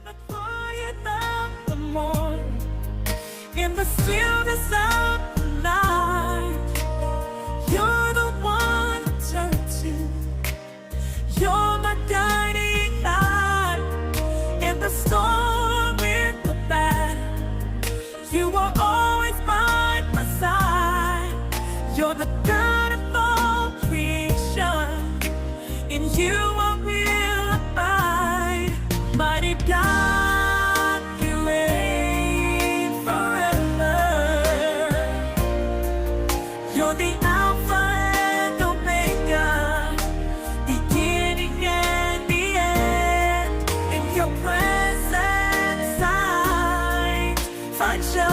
the quiet of the morning, in the stillness of the night, you're the one to turn to. You're my guiding light in the storm, in the battle. You are always by my side. You're the God of all creation. In you I will abide. Mighty God, you reign forever. You're the Alpha and Omega, beginning and the end. In your presence I find shelter.